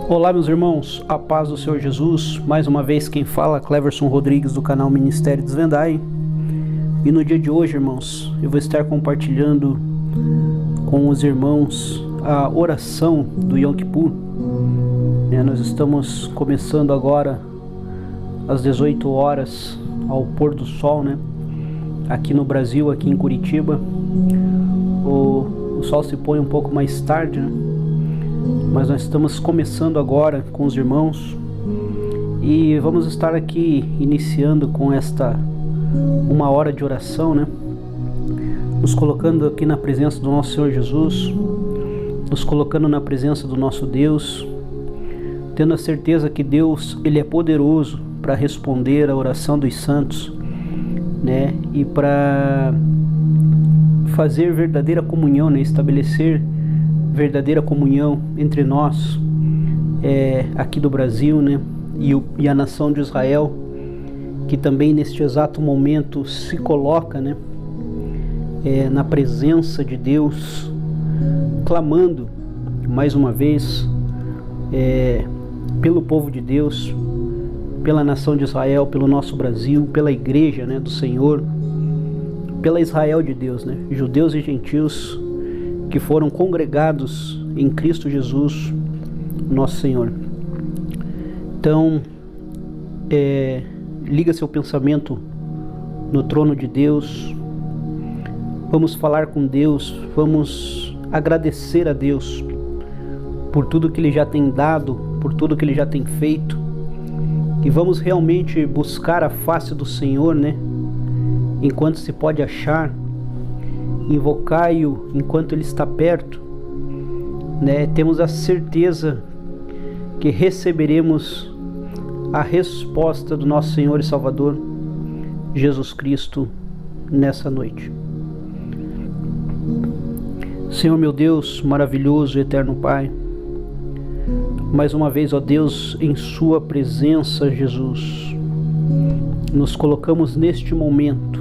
Olá meus irmãos, a paz do Senhor Jesus. Mais uma vez quem fala é Cleverson Rodrigues do canal Ministério Desvendai. E no dia de hoje, irmãos, eu vou estar compartilhando com os irmãos a oração do Yom Kippur. Nós estamos começando agora às 18 horas ao pôr do sol, aqui no Brasil, aqui em Curitiba. O sol se põe um pouco mais tarde, mas nós estamos começando agora com os irmãos e vamos estar aqui iniciando com uma hora de oração, nos colocando aqui na presença do nosso Senhor Jesus, nos colocando na presença do nosso Deus, tendo a certeza que Deus, Ele é poderoso para responder a oração dos santos, e para fazer verdadeira comunhão, estabelecer verdadeira comunhão entre nós, aqui do Brasil, e a nação de Israel, que também neste exato momento se coloca, na presença de Deus, clamando mais uma vez pelo povo de Deus, pela nação de Israel, pelo nosso Brasil, pela igreja, do Senhor, pela Israel de Deus, judeus e gentios que foram congregados em Cristo Jesus, nosso Senhor. Então, liga seu pensamento no trono de Deus, vamos falar com Deus, vamos agradecer a Deus por tudo que Ele já tem dado, por tudo que Ele já tem feito, e vamos realmente buscar a face do Senhor, enquanto se pode achar, invocai-o enquanto Ele está perto, temos a certeza que receberemos a resposta do nosso Senhor e Salvador Jesus Cristo nessa noite. Senhor meu Deus, maravilhoso e eterno Pai, mais uma vez, ó Deus, em Sua presença, Jesus, nos colocamos neste momento.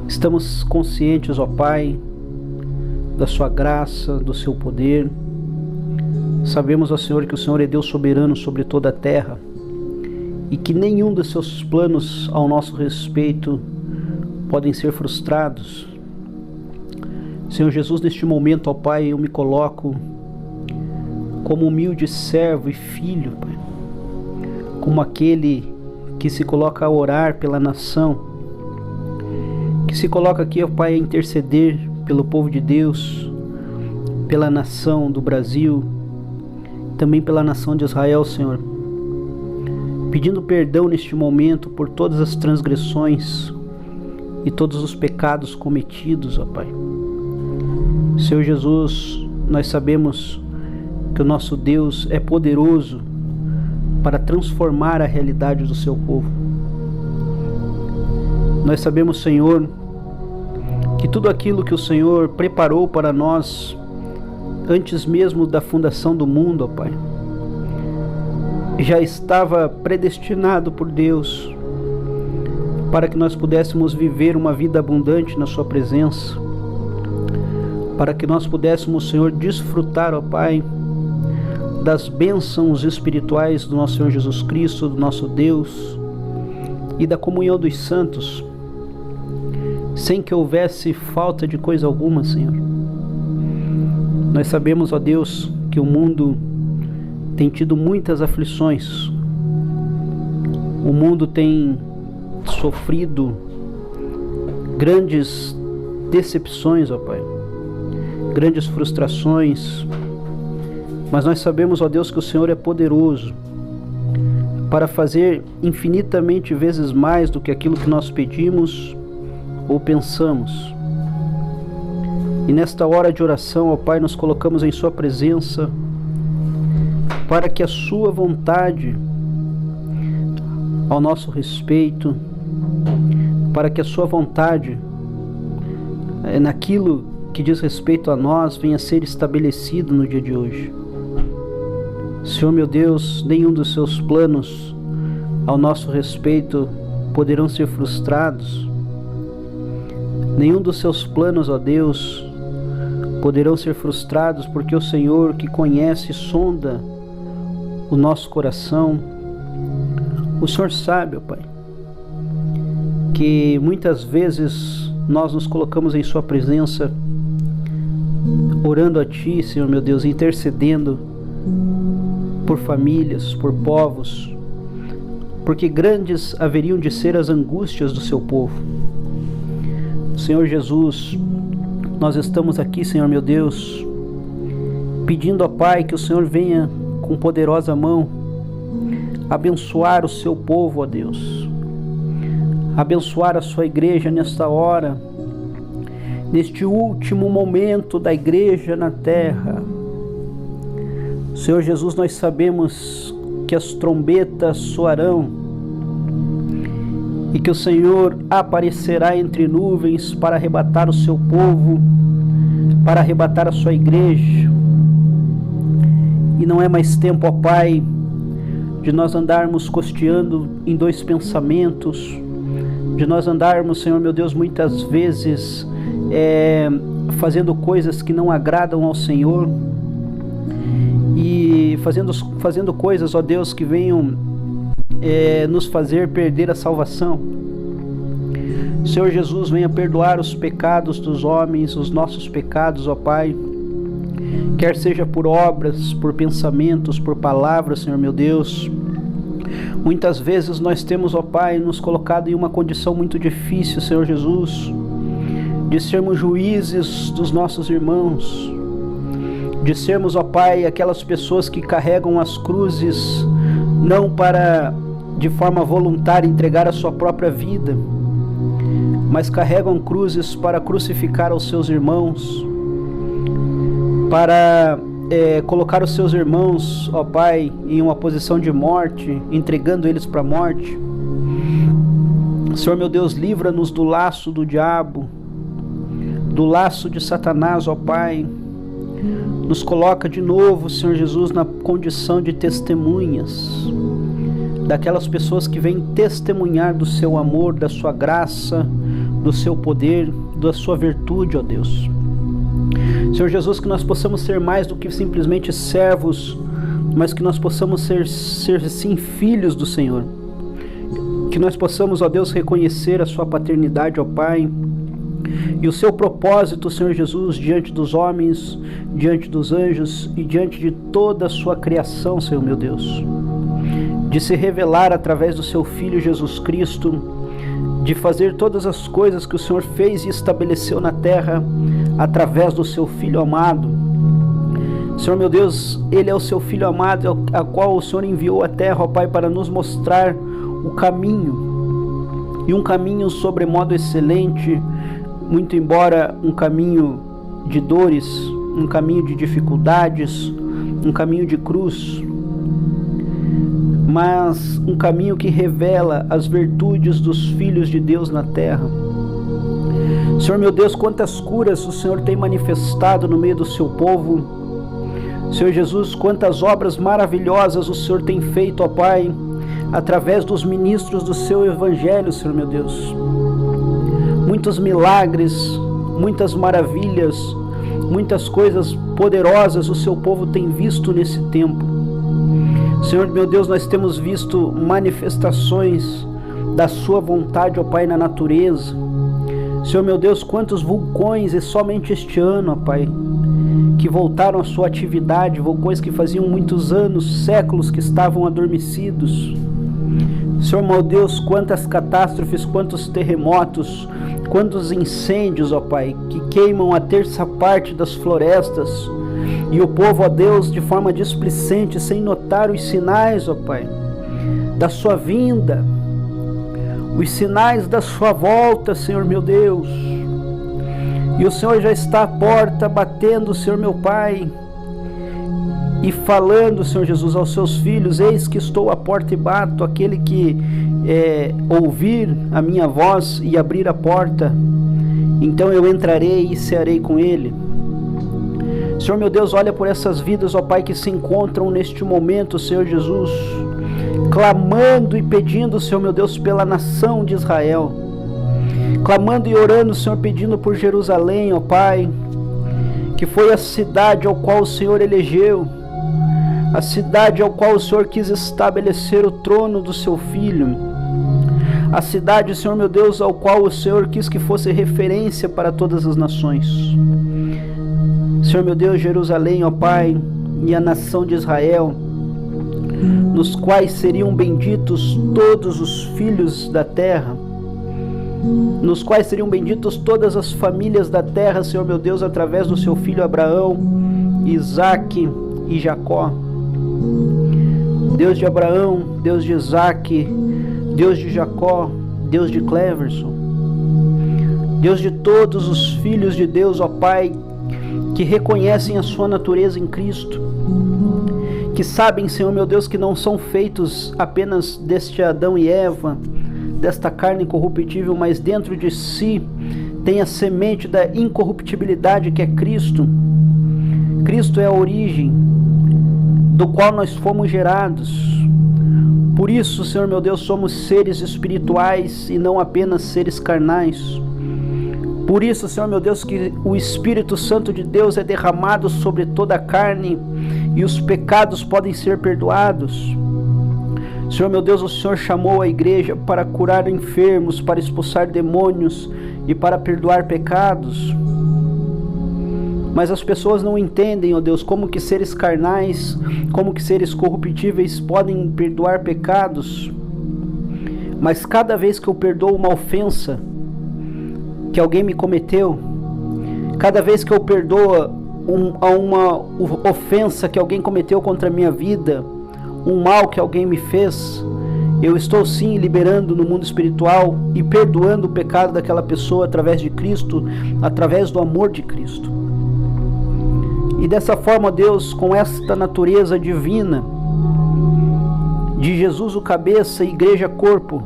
Estamos conscientes, ó Pai, da Sua graça, do Seu poder. Sabemos, ó Senhor, que o Senhor é Deus soberano sobre toda a terra e que nenhum dos Seus planos ao nosso respeito podem ser frustrados. Senhor Jesus, neste momento, ó Pai, eu me coloco como humilde servo e filho, Pai, como aquele que se coloca a orar pela nação, que se coloca aqui, ó Pai, a interceder pelo povo de Deus, pela nação do Brasil, também pela nação de Israel, Senhor, pedindo perdão neste momento por todas as transgressões e todos os pecados cometidos, ó Pai. Senhor Jesus, nós sabemos que o nosso Deus é poderoso para transformar a realidade do seu povo. Nós sabemos, Senhor, que tudo aquilo que o Senhor preparou para nós antes mesmo da fundação do mundo, ó Pai, já estava predestinado por Deus para que nós pudéssemos viver uma vida abundante na Sua presença, para que nós pudéssemos, Senhor, desfrutar, ó Pai, das bênçãos espirituais do nosso Senhor Jesus Cristo, do nosso Deus, e da comunhão dos santos, sem que houvesse falta de coisa alguma, Senhor. Nós sabemos, ó Deus, que o mundo tem tido muitas aflições, o mundo tem sofrido grandes decepções, ó Pai, grandes frustrações, mas nós sabemos, ó Deus, que o Senhor é poderoso para fazer infinitamente vezes mais do que aquilo que nós pedimos ou pensamos. E nesta hora de oração, ó Pai, nos colocamos em Sua presença para que a Sua vontade ao nosso respeito, para que a Sua vontade naquilo que diz respeito a nós venha a ser estabelecido no dia de hoje. Senhor meu Deus, nenhum dos Seus planos ao nosso respeito poderão ser frustrados. Nenhum dos Seus planos, ó Deus, poderão ser frustrados, porque o Senhor, que conhece e sonda o nosso coração, o Senhor sabe, ó Pai, que muitas vezes nós nos colocamos em Sua presença, orando a Ti, Senhor meu Deus, intercedendo por famílias, por povos, porque grandes haveriam de ser as angústias do Seu povo. Senhor Jesus, nós estamos aqui, Senhor meu Deus, pedindo, ó Pai, que o Senhor venha com poderosa mão abençoar o Seu povo, ó Deus, abençoar a Sua igreja nesta hora, neste último momento da igreja na terra. Senhor Jesus, nós sabemos que as trombetas soarão e que o Senhor aparecerá entre nuvens para arrebatar o Seu povo, para arrebatar a Sua igreja. E não é mais tempo, ó Pai, de nós andarmos costeando em dois pensamentos, de nós andarmos, Senhor meu Deus, muitas vezes fazendo coisas que não agradam ao Senhor, e fazendo coisas, ó Deus, que venham nos fazer perder a salvação. Senhor Jesus, venha perdoar os pecados dos homens, os nossos pecados, ó Pai, quer seja por obras, por pensamentos, por palavras, Senhor meu Deus. Muitas vezes nós temos, ó Pai, nos colocado em uma condição muito difícil, Senhor Jesus, de sermos juízes dos nossos irmãos, de sermos, ó Pai, aquelas pessoas que carregam as cruzes não para, de forma voluntária, entregar a sua própria vida, mas carregam cruzes para crucificar os seus irmãos, para colocar os seus irmãos, ó Pai, em uma posição de morte, entregando eles para a morte. Senhor meu Deus, livra-nos do laço do diabo, do laço de Satanás, ó Pai. Nos coloca de novo, Senhor Jesus, na condição de testemunhas, daquelas pessoas que vêm testemunhar do Seu amor, da Sua graça, do Seu poder, da Sua virtude, ó Deus. Senhor Jesus, que nós possamos ser mais do que simplesmente servos, mas que nós possamos ser sim filhos do Senhor. Que nós possamos, ó Deus, reconhecer a Sua paternidade, ó Pai, e o Seu propósito, Senhor Jesus, diante dos homens, diante dos anjos e diante de toda a Sua criação, Senhor meu Deus, de se revelar através do Seu Filho Jesus Cristo, de fazer todas as coisas que o Senhor fez e estabeleceu na terra através do Seu Filho amado. Senhor meu Deus, Ele é o Seu Filho amado, a qual o Senhor enviou à terra, ó Pai, para nos mostrar o caminho, e um caminho sobremodo excelente, muito embora um caminho de dores, um caminho de dificuldades, um caminho de cruz, mas um caminho que revela as virtudes dos filhos de Deus na terra. Senhor meu Deus, quantas curas o Senhor tem manifestado no meio do Seu povo. Senhor Jesus, quantas obras maravilhosas o Senhor tem feito, ó Pai, através dos ministros do Seu Evangelho, Senhor meu Deus. Muitos milagres, muitas maravilhas, muitas coisas poderosas o Seu povo tem visto nesse tempo. Senhor meu Deus, nós temos visto manifestações da Sua vontade, ó Pai, na natureza. Senhor meu Deus, quantos vulcões, e somente este ano, ó Pai, que voltaram à sua atividade, vulcões que faziam muitos anos, séculos que estavam adormecidos. Senhor meu Deus, quantas catástrofes, quantos terremotos, quantos incêndios, ó Pai, que queimam a terça parte das florestas, e o povo, ó Deus, de forma displicente, sem notar os sinais, ó Pai, da Sua vinda, os sinais da Sua volta, Senhor meu Deus. E o Senhor já está à porta batendo, Senhor meu Pai, e falando, Senhor Jesus, aos Seus filhos: eis que estou à porta e bato, aquele que ouvir a minha voz e abrir a porta, então eu entrarei e cearei com ele. Senhor meu Deus, olha por essas vidas, ó Pai, que se encontram neste momento, Senhor Jesus, clamando e pedindo, Senhor meu Deus, pela nação de Israel, clamando e orando, Senhor, pedindo por Jerusalém, ó Pai, que foi a cidade ao qual o Senhor elegeu, a cidade ao qual o Senhor quis estabelecer o trono do seu Filho, a cidade, Senhor meu Deus, ao qual o Senhor quis que fosse referência para todas as nações. Senhor meu Deus, Jerusalém, ó Pai, e a nação de Israel, nos quais seriam benditos todos os filhos da terra, nos quais seriam benditos todas as famílias da terra, Senhor meu Deus, através do seu filho Abraão, Isaque e Jacó. Deus de Abraão, Deus de Isaque, Deus de Jacó, Deus de Cleverson, Deus de todos os filhos de Deus, ó Pai, que reconhecem a sua natureza em Cristo, que sabem, Senhor meu Deus, que não são feitos apenas deste Adão e Eva, desta carne incorruptível, mas dentro de si tem a semente da incorruptibilidade que é Cristo. Cristo é a origem do qual nós fomos gerados. Por isso, Senhor meu Deus, somos seres espirituais e não apenas seres carnais. Por isso, Senhor meu Deus, que o Espírito Santo de Deus é derramado sobre toda a carne e os pecados podem ser perdoados. Senhor meu Deus, o Senhor chamou a igreja para curar enfermos, para expulsar demônios e para perdoar pecados. Mas as pessoas não entendem, ó Deus, como que seres carnais, como que seres corruptíveis podem perdoar pecados. Mas cada vez que eu perdoo uma ofensa que alguém me cometeu, cada vez que eu perdoo uma ofensa que alguém cometeu contra a minha vida, um mal que alguém me fez, eu estou sim liberando no mundo espiritual e perdoando o pecado daquela pessoa através de Cristo, através do amor de Cristo. E dessa forma, Deus, com esta natureza divina de Jesus o cabeça e igreja corpo,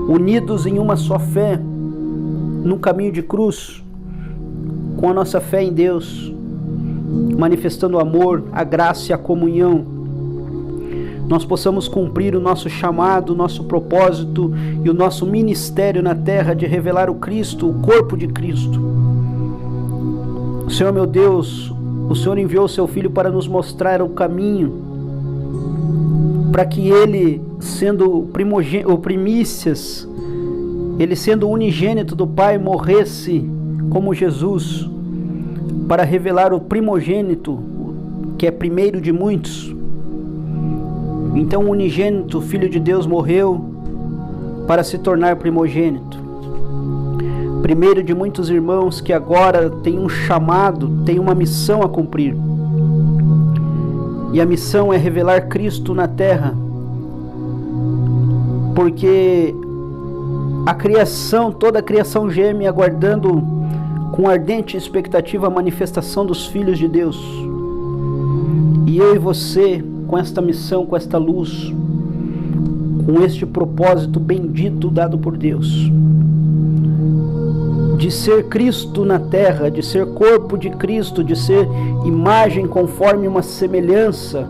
unidos em uma só fé, num caminho de cruz, com a nossa fé em Deus, manifestando o amor, a graça e a comunhão, nós possamos cumprir o nosso chamado, o nosso propósito e o nosso ministério na terra de revelar o Cristo, o corpo de Cristo. Senhor meu Deus, o Senhor enviou o seu Filho para nos mostrar o caminho, para que Ele, sendo primícias, Ele sendo unigênito do Pai, morresse como Jesus, para revelar o primogênito, que é primeiro de muitos. Então o unigênito, Filho de Deus, morreu para se tornar primogênito. Primeiro de muitos irmãos que agora tem um chamado, tem uma missão a cumprir. E a missão é revelar Cristo na terra. Porque a criação, toda a criação geme aguardando com ardente expectativa a manifestação dos filhos de Deus. E eu e você, com esta missão, com esta luz, com este propósito bendito dado por Deus, de ser Cristo na terra, de ser corpo de Cristo, de ser imagem conforme uma semelhança,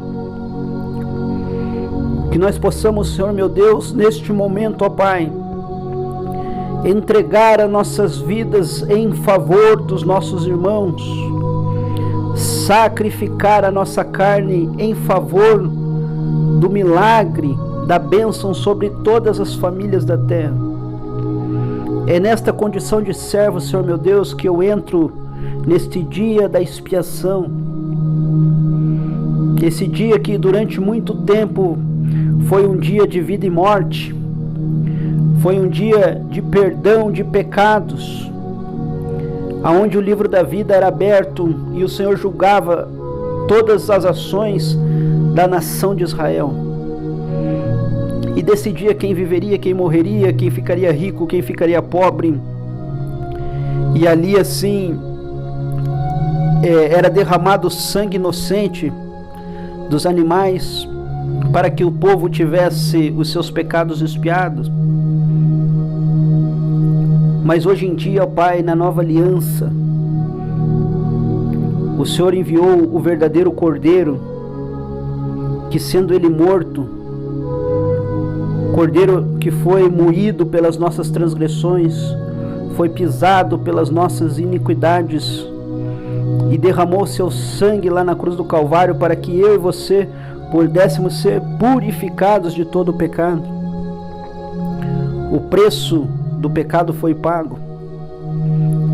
que nós possamos, Senhor meu Deus, neste momento, ó Pai, entregar as nossas vidas em favor dos nossos irmãos, sacrificar a nossa carne em favor do milagre, da bênção sobre todas as famílias da terra. É nesta condição de servo, Senhor meu Deus, que eu entro neste dia da expiação. Esse dia que durante muito tempo foi um dia de vida e morte. Foi um dia de perdão de pecados, aonde o livro da vida era aberto e o Senhor julgava todas as ações da nação de Israel. E decidia quem viveria, quem morreria, quem ficaria rico, quem ficaria pobre. E ali assim era derramado sangue inocente dos animais para que o povo tivesse os seus pecados expiados. Mas hoje em dia, ó Pai, na nova aliança, o Senhor enviou o verdadeiro Cordeiro, que sendo ele morto, Cordeiro que foi moído pelas nossas transgressões, foi pisado pelas nossas iniquidades, e derramou seu sangue lá na cruz do Calvário para que eu e você pudéssemos ser purificados de todo o pecado. O preço do pecado foi pago.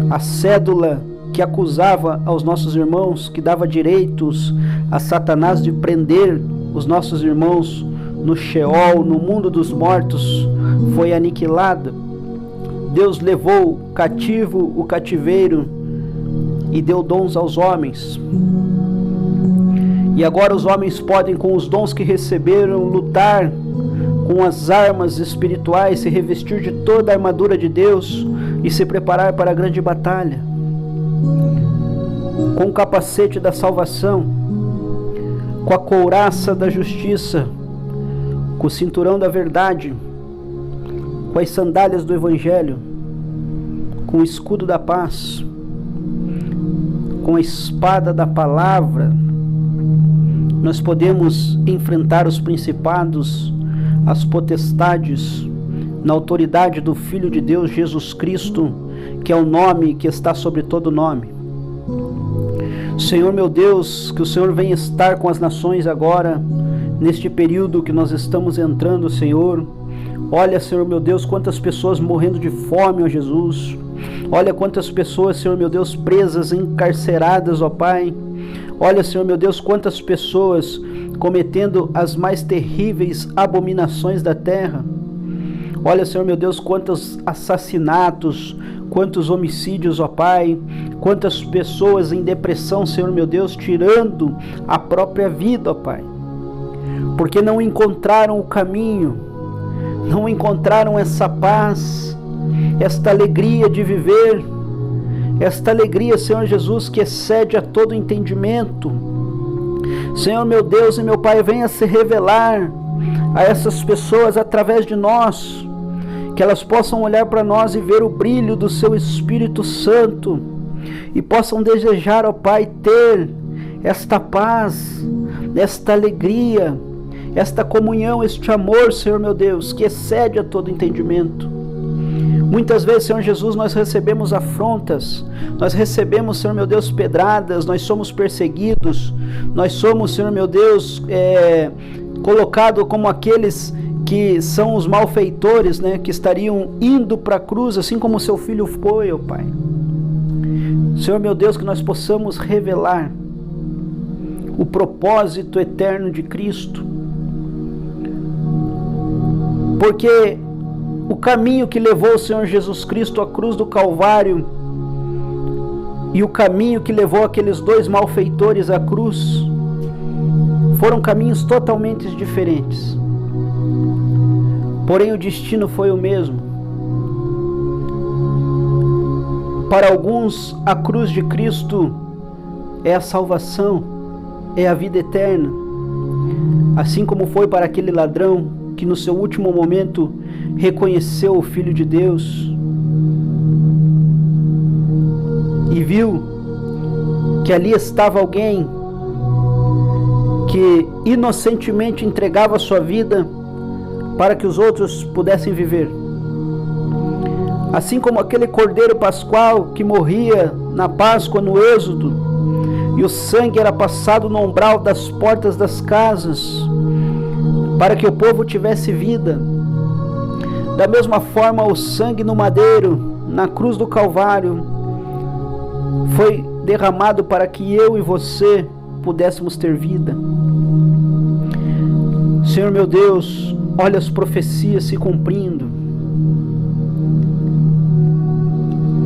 A cédula que acusava aos nossos irmãos, que dava direitos a Satanás de prender os nossos irmãos no Sheol, no mundo dos mortos, foi aniquilada. Deus levou cativo o cativeiro e deu dons aos homens. E agora os homens podem, com os dons que receberam, lutar com as armas espirituais, se revestir de toda a armadura de Deus e se preparar para a grande batalha. Com o capacete da salvação, com a couraça da justiça, com o cinturão da verdade, com as sandálias do Evangelho, com o escudo da paz, com a espada da palavra, nós podemos enfrentar os principados, as potestades, na autoridade do Filho de Deus, Jesus Cristo, que é o nome que está sobre todo nome. Senhor meu Deus, que o Senhor venha estar com as nações agora, neste período que nós estamos entrando, Senhor. Olha, Senhor meu Deus, quantas pessoas morrendo de fome, ó Jesus. Olha quantas pessoas, Senhor meu Deus, presas, encarceradas, ó Pai. Olha, Senhor meu Deus, quantas pessoas cometendo as mais terríveis abominações da terra. Olha, Senhor meu Deus, quantos assassinatos, quantos homicídios, ó Pai. Quantas pessoas em depressão, Senhor meu Deus, tirando a própria vida, ó Pai. Porque não encontraram o caminho, não encontraram essa paz, esta alegria de viver, esta alegria, Senhor Jesus, que excede a todo entendimento. Senhor meu Deus e meu Pai, venha se revelar a essas pessoas através de nós, que elas possam olhar para nós e ver o brilho do Seu Espírito Santo e possam desejar, ó Pai, ter esta paz, esta alegria, esta comunhão, este amor, Senhor meu Deus, que excede a todo entendimento. Muitas vezes, Senhor Jesus, nós recebemos afrontas, nós recebemos, Senhor meu Deus, pedradas, nós somos perseguidos, nós somos, Senhor meu Deus, colocados como aqueles que são os malfeitores, né, que estariam indo para a cruz, assim como o Seu Filho foi, ó Pai. Senhor meu Deus, que nós possamos revelar o propósito eterno de Cristo, porque o caminho que levou o Senhor Jesus Cristo à cruz do Calvário e o caminho que levou aqueles dois malfeitores à cruz foram caminhos totalmente diferentes. Porém, o destino foi o mesmo. Para alguns, a cruz de Cristo é a salvação, é a vida eterna. Assim como foi para aquele ladrão que no seu último momento reconheceu o Filho de Deus e viu que ali estava alguém que inocentemente entregava a sua vida para que os outros pudessem viver. Assim como aquele cordeiro pascual que morria na Páscoa no Êxodo e o sangue era passado no umbral das portas das casas para que o povo tivesse vida. Da mesma forma, o sangue no madeiro, na cruz do Calvário, foi derramado para que eu e você pudéssemos ter vida. Senhor meu Deus, olha as profecias se cumprindo.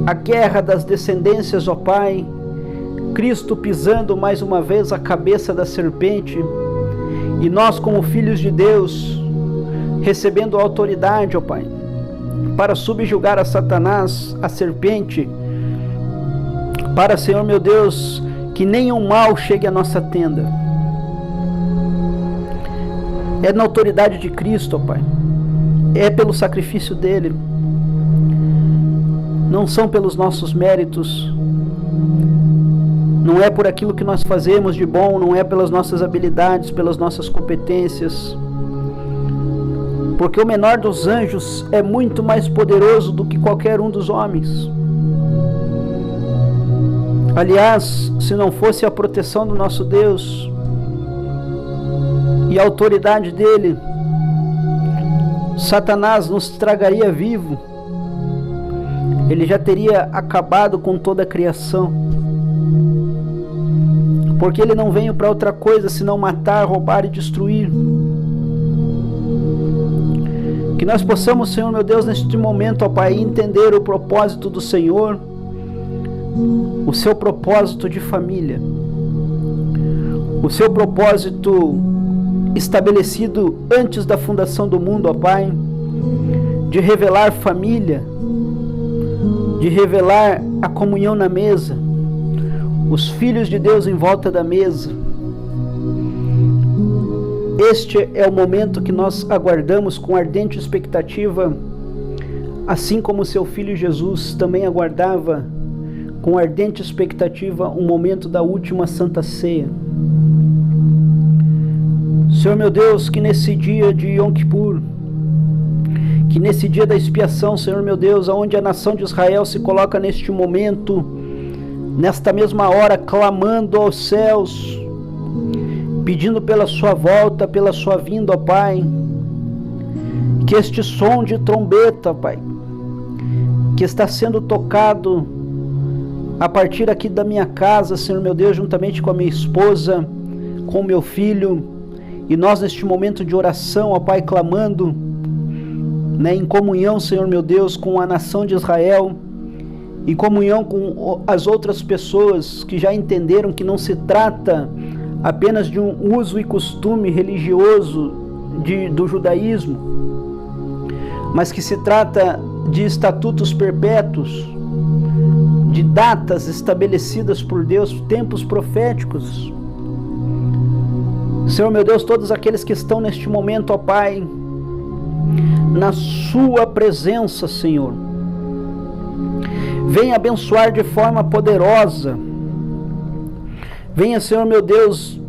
A guerra das descendências, ó Pai, Cristo pisando mais uma vez a cabeça da serpente, e nós como filhos de Deus, recebendo a autoridade, ó Pai, para subjugar a Satanás, a serpente, para, Senhor meu Deus, que nenhum mal chegue à nossa tenda. É na autoridade de Cristo, ó Pai, é pelo sacrifício dele, não são pelos nossos méritos, não é por aquilo que nós fazemos de bom, não é pelas nossas habilidades, pelas nossas competências, porque o menor dos anjos é muito mais poderoso do que qualquer um dos homens. Aliás, se não fosse a proteção do nosso Deus e a autoridade dele, Satanás nos tragaria vivo. Ele já teria acabado com toda a criação. Porque ele não veio para outra coisa senão matar, roubar e destruir. Que nós possamos, Senhor meu Deus, neste momento, ó Pai, entender o propósito do Senhor, o seu propósito de família, o seu propósito estabelecido antes da fundação do mundo, ó Pai, de revelar família, de revelar a comunhão na mesa, os filhos de Deus em volta da mesa. Este é o momento que nós aguardamos com ardente expectativa, assim como seu filho Jesus também aguardava com ardente expectativa o momento da última Santa Ceia. Senhor meu Deus, que nesse dia de Yom Kippur, que nesse dia da expiação, Senhor meu Deus, onde a nação de Israel se coloca neste momento, nesta mesma hora, clamando aos céus, pedindo pela sua volta, pela sua vinda, ó Pai, que este som de trombeta, Pai, que está sendo tocado a partir aqui da minha casa, Senhor meu Deus, juntamente com a minha esposa, com o meu filho, e nós neste momento de oração, ó Pai, clamando, em comunhão, Senhor meu Deus, com a nação de Israel, em comunhão com as outras pessoas que já entenderam que não se trata apenas de um uso e costume religioso do judaísmo, mas que se trata de estatutos perpétuos, de datas estabelecidas por Deus, tempos proféticos. Senhor meu Deus, todos aqueles que estão neste momento, ó Pai, na sua presença, Senhor, venha abençoar de forma poderosa. Venha, Senhor meu Deus,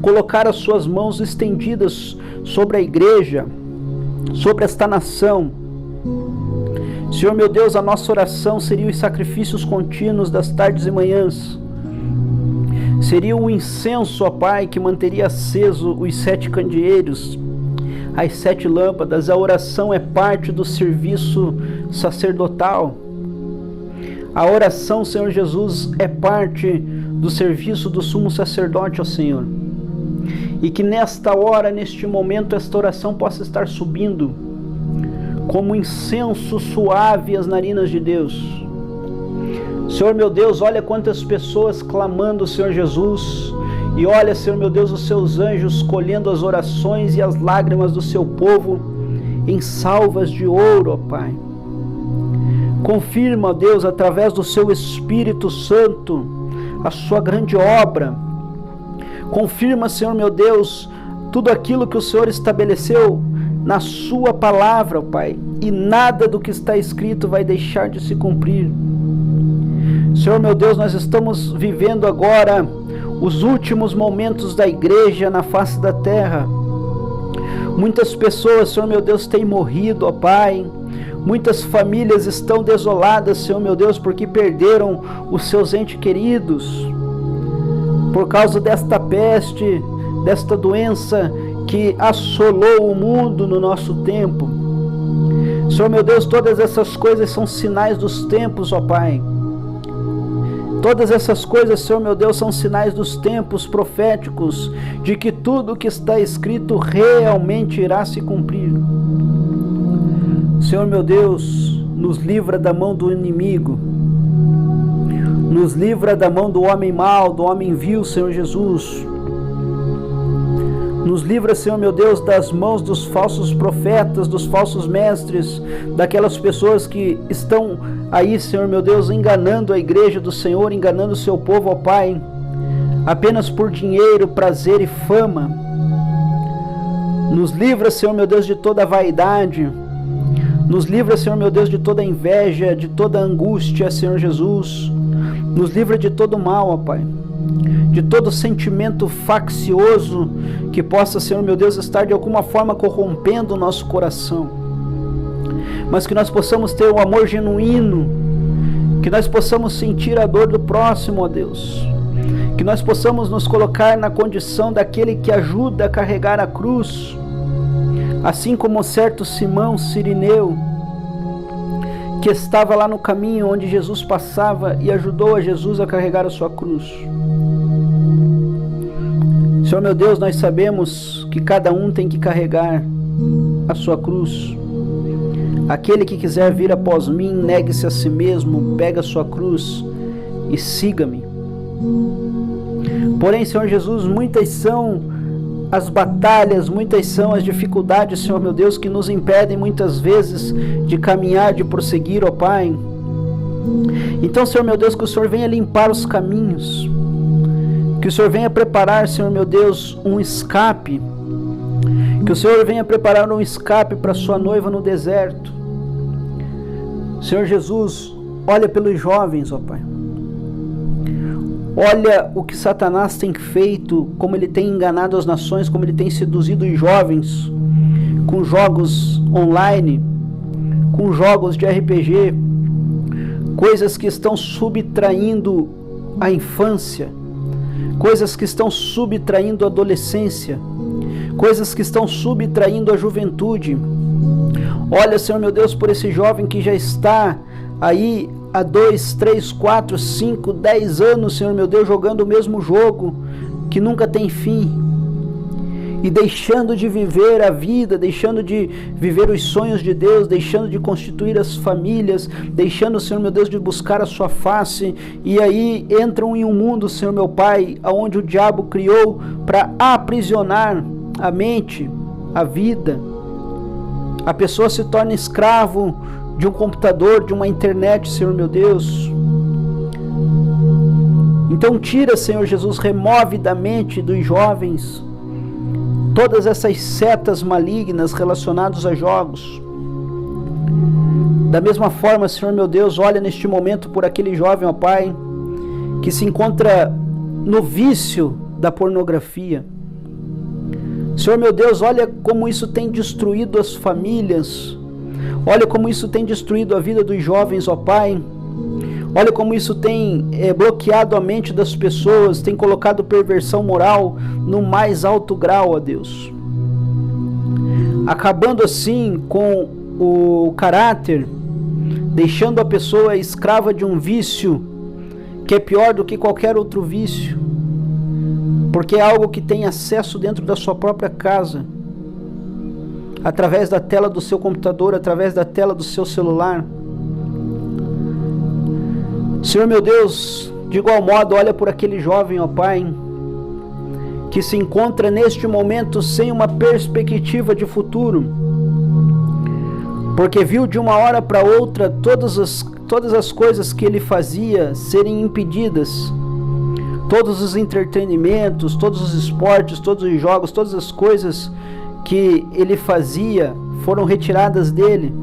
colocar as suas mãos estendidas sobre a igreja, sobre esta nação. Senhor meu Deus, a nossa oração seria os sacrifícios contínuos das tardes e manhãs. Seria o incenso, ó Pai, que manteria aceso os 7 candeeiros, as 7 lâmpadas. A oração é parte do serviço sacerdotal. A oração, Senhor Jesus, é parte do serviço do sumo sacerdote, ó Senhor. E que nesta hora, neste momento, esta oração possa estar subindo como incenso suave às narinas de Deus. Senhor meu Deus, olha quantas pessoas clamando, Senhor Jesus, e olha, Senhor meu Deus, os seus anjos colhendo as orações e as lágrimas do seu povo em salvas de ouro, ó Pai. Confirma, ó Deus, através do seu Espírito Santo, a sua grande obra. Confirma, Senhor meu Deus, tudo aquilo que o Senhor estabeleceu na sua palavra, ó Pai, e nada do que está escrito vai deixar de se cumprir. Senhor meu Deus, nós estamos vivendo agora os últimos momentos da igreja na face da terra. Muitas pessoas, Senhor meu Deus, têm morrido, ó Pai. Muitas famílias estão desoladas, Senhor meu Deus, porque perderam os seus entes queridos por causa desta peste, desta doença que assolou o mundo no nosso tempo. Senhor meu Deus, todas essas coisas são sinais dos tempos, ó Pai. Todas essas coisas, Senhor meu Deus, são sinais dos tempos proféticos, de que tudo o que está escrito realmente irá se cumprir. Senhor meu Deus, nos livra da mão do inimigo, nos livra da mão do homem mau, do homem vil, Senhor Jesus. Nos livra, Senhor meu Deus, das mãos dos falsos profetas, dos falsos mestres, daquelas pessoas que estão aí, Senhor meu Deus, enganando a igreja do Senhor, enganando o seu povo, ó Pai, apenas por dinheiro, prazer e fama. Nos livra, Senhor meu Deus, de toda vaidade. Nos livra, Senhor meu Deus, de toda inveja, de toda angústia, Senhor Jesus. Nos livra de todo mal, ó Pai. De todo sentimento faccioso que possa, Senhor meu Deus, estar de alguma forma corrompendo o nosso coração. Mas que nós possamos ter o amor genuíno Que nós possamos sentir a dor do próximo, ó Deus. Que nós possamos nos colocar na condição daquele que ajuda a carregar a cruz, assim como certo Simão Cirineu, que estava lá no caminho onde Jesus passava e ajudou a Jesus a carregar a sua cruz. Senhor meu Deus, nós sabemos que cada um tem que carregar a sua cruz. Aquele que quiser vir após mim, negue-se a si mesmo, pega a sua cruz e siga-me. Porém, Senhor Jesus, muitas são as batalhas, muitas são as dificuldades, Senhor meu Deus, que nos impedem muitas vezes de caminhar, de prosseguir, ó Pai. Então, Senhor meu Deus, que o Senhor venha limpar os caminhos, que o Senhor venha preparar, Senhor meu Deus, um escape, que o Senhor venha preparar um escape para a sua noiva no deserto. Senhor Jesus, olha pelos jovens, ó Pai. Olha o que Satanás tem feito, como ele tem enganado as nações, como ele tem seduzido os jovens com jogos online, com jogos de RPG, coisas que estão subtraindo a infância, coisas que estão subtraindo a adolescência, coisas que estão subtraindo a juventude. Olha, Senhor meu Deus, por esse jovem que já está aí há 2, 3, 4, 5, 10 anos, Senhor meu Deus, jogando o mesmo jogo que nunca tem fim, e deixando de viver a vida, deixando de viver os sonhos de Deus, deixando de constituir as famílias, deixando, Senhor meu Deus, de buscar a sua face, e aí entram em um mundo, Senhor meu Pai, onde o diabo criou para aprisionar a mente, a vida. A pessoa se torna escravo de um computador, de uma internet, Senhor meu Deus. Então tira, Senhor Jesus, remove da mente dos jovens todas essas setas malignas relacionadas a jogos. Da mesma forma, Senhor meu Deus, olha neste momento por aquele jovem, ó Pai, que se encontra no vício da pornografia. Senhor meu Deus, olha como isso tem destruído as famílias. Olha como isso tem destruído a vida dos jovens, ó Pai. Olha como isso tem bloqueado a mente das pessoas, tem colocado perversão moral no mais alto grau, ó Deus. Acabando assim com o caráter, deixando a pessoa escrava de um vício que é pior do que qualquer outro vício, porque é algo que tem acesso dentro da sua própria casa, através da tela do seu computador, através da tela do seu celular. Senhor meu Deus, de igual modo, olha por aquele jovem, ó Pai, que se encontra neste momento sem uma perspectiva de futuro, porque viu de uma hora para outra todas as coisas que ele fazia serem impedidas, todos os entretenimentos, todos os esportes, todos os jogos, todas as coisas que ele fazia foram retiradas dele.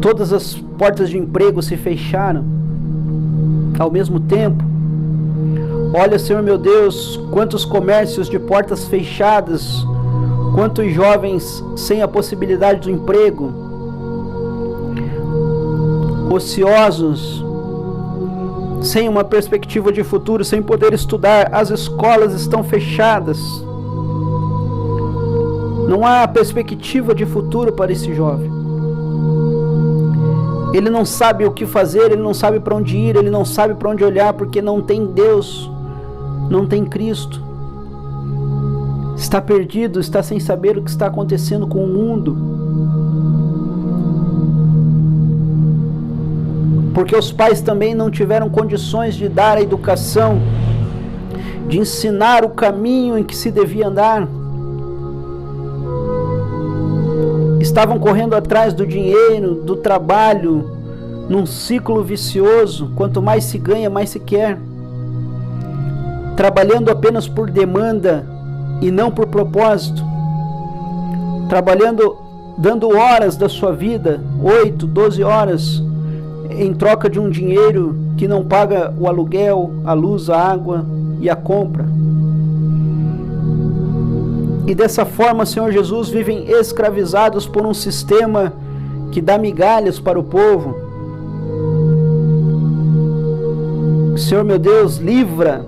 Todas as portas de emprego se fecharam ao mesmo tempo. Olha, Senhor meu Deus, quantos comércios de portas fechadas, quantos jovens sem a possibilidade do emprego, ociosos, sem uma perspectiva de futuro, sem poder estudar. As escolas estão fechadas. Não há perspectiva de futuro para esse jovem. Ele não sabe o que fazer, ele não sabe para onde ir, ele não sabe para onde olhar, porque não tem Deus, não tem Cristo. Está perdido, está sem saber o que está acontecendo com o mundo. Porque os pais também não tiveram condições de dar a educação, de ensinar o caminho em que se devia andar. Estavam correndo atrás do dinheiro, do trabalho, num ciclo vicioso. Quanto mais se ganha, mais se quer. Trabalhando apenas por demanda e não por propósito. Trabalhando, dando horas da sua vida, 8, 12 horas, em troca de um dinheiro que não paga o aluguel, a luz, a água e a compra. E dessa forma, Senhor Jesus, vivem escravizados por um sistema que dá migalhas para o povo. Senhor meu Deus, livra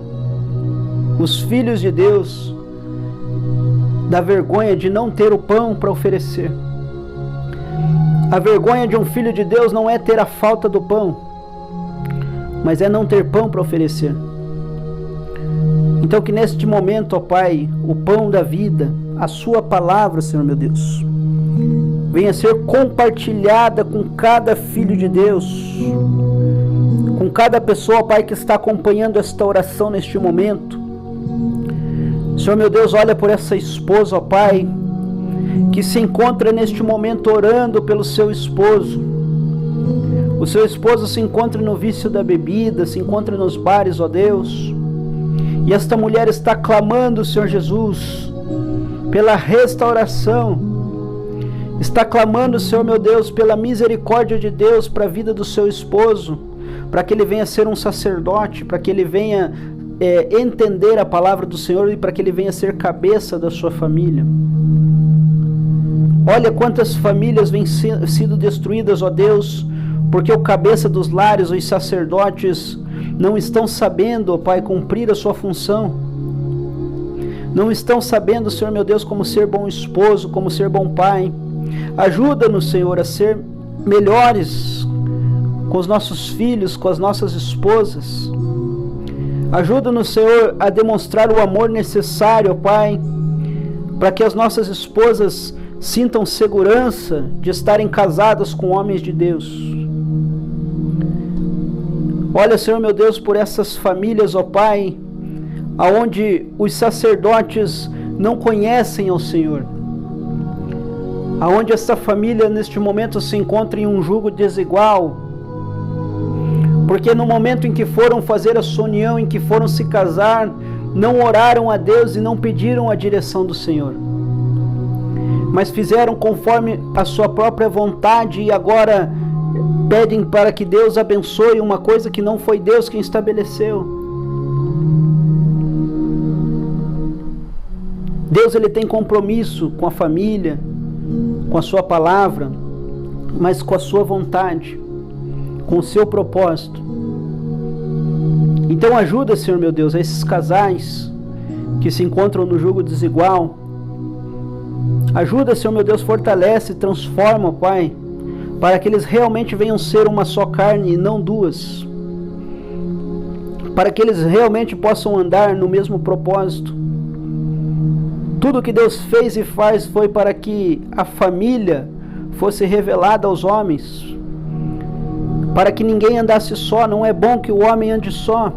os filhos de Deus da vergonha de não ter o pão para oferecer. A vergonha de um filho de Deus não é ter a falta do pão, mas é não ter pão para oferecer. Então que neste momento, ó Pai, o pão da vida, a sua palavra, Senhor meu Deus, venha ser compartilhada com cada filho de Deus, com cada pessoa, ó Pai, que está acompanhando esta oração neste momento. Senhor meu Deus, olha por essa esposa, ó Pai, que se encontra neste momento orando pelo seu esposo. O seu esposo se encontra no vício da bebida, se encontra nos bares, ó Deus. E esta mulher está clamando, Senhor Jesus, pela restauração. Está clamando, Senhor meu Deus, pela misericórdia de Deus para a vida do seu esposo, para que ele venha ser um sacerdote, para que ele venha entender a palavra do Senhor e para que ele venha ser cabeça da sua família. Olha quantas famílias vêm sido destruídas, ó Deus, porque o cabeça dos lares, os sacerdotes, não estão sabendo, ó Pai, cumprir a sua função. Não estão sabendo, Senhor meu Deus, como ser bom esposo, como ser bom pai. Ajuda-nos, Senhor, a ser melhores com os nossos filhos, com as nossas esposas. Ajuda-nos, Senhor, a demonstrar o amor necessário, ó Pai, para que as nossas esposas sintam segurança de estarem casadas com homens de Deus. Olha, Senhor meu Deus, por essas famílias, ó Pai, aonde os sacerdotes não conhecem ao Senhor, aonde essa família neste momento se encontra em um jugo desigual, porque no momento em que foram fazer a sua união, em que foram se casar, não oraram a Deus e não pediram a direção do Senhor, mas fizeram conforme a sua própria vontade e agora pedem para que Deus abençoe uma coisa que não foi Deus quem estabeleceu. Deus, ele tem compromisso com a família, com a sua palavra, mas com a sua vontade, com o seu propósito. Então ajuda, Senhor meu Deus, a esses casais que se encontram no jugo desigual. Ajuda, Senhor meu Deus, fortalece, transforma, Pai, para que eles realmente venham ser uma só carne e não duas. Para que eles realmente possam andar no mesmo propósito. Tudo que Deus fez e faz foi para que a família fosse revelada aos homens. Para que ninguém andasse só. Não é bom que o homem ande só.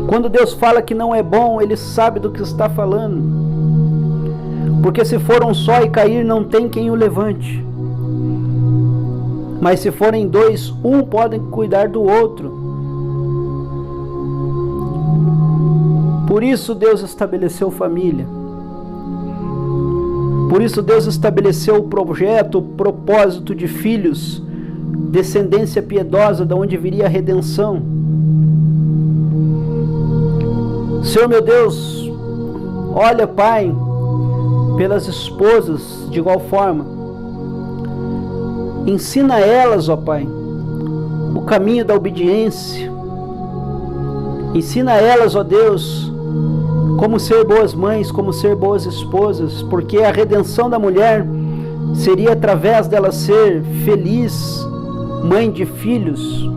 Quando Deus fala que não é bom, Ele sabe do que está falando. Porque se for um só e cair, não tem quem o levante. Mas se forem dois, um pode cuidar do outro. Por isso Deus estabeleceu família. Por isso Deus estabeleceu o projeto, o propósito de filhos, descendência piedosa, da onde viria a redenção. Senhor meu Deus, olha, Pai, pelas esposas de igual forma. Ensina elas, ó Pai, o caminho da obediência. Ensina elas, ó Deus, como ser boas mães, como ser boas esposas, porque a redenção da mulher seria através dela ser feliz, mãe de filhos.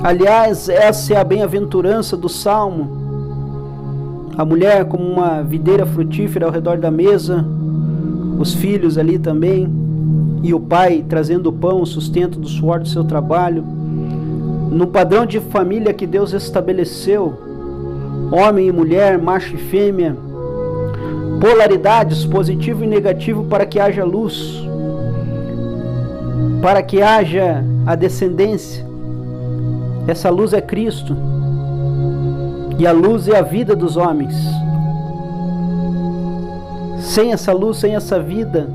Aliás, essa é a bem-aventurança do Salmo. A mulher como uma videira frutífera ao redor da mesa, os filhos ali também, e o pai trazendo o pão, o sustento do suor do seu trabalho. No padrão de família que Deus estabeleceu, homem e mulher, macho e fêmea, polaridades, positivo e negativo, para que haja luz, para que haja a descendência. Essa luz é Cristo. E a luz é a vida dos homens. Sem essa luz, sem essa vida,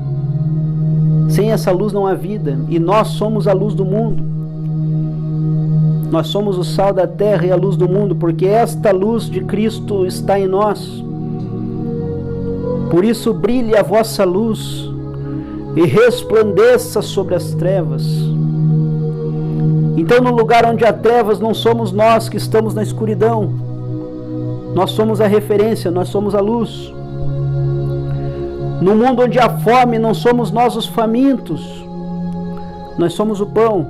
sem essa luz não há vida. E nós somos a luz do mundo. Nós somos o sal da terra e a luz do mundo, porque esta luz de Cristo está em nós. Por isso brilhe a vossa luz e resplandeça sobre as trevas. Então, no lugar onde há trevas, não somos nós que estamos na escuridão. Nós somos a referência, nós somos a luz. No mundo onde há fome, não somos nós os famintos. Nós somos o pão.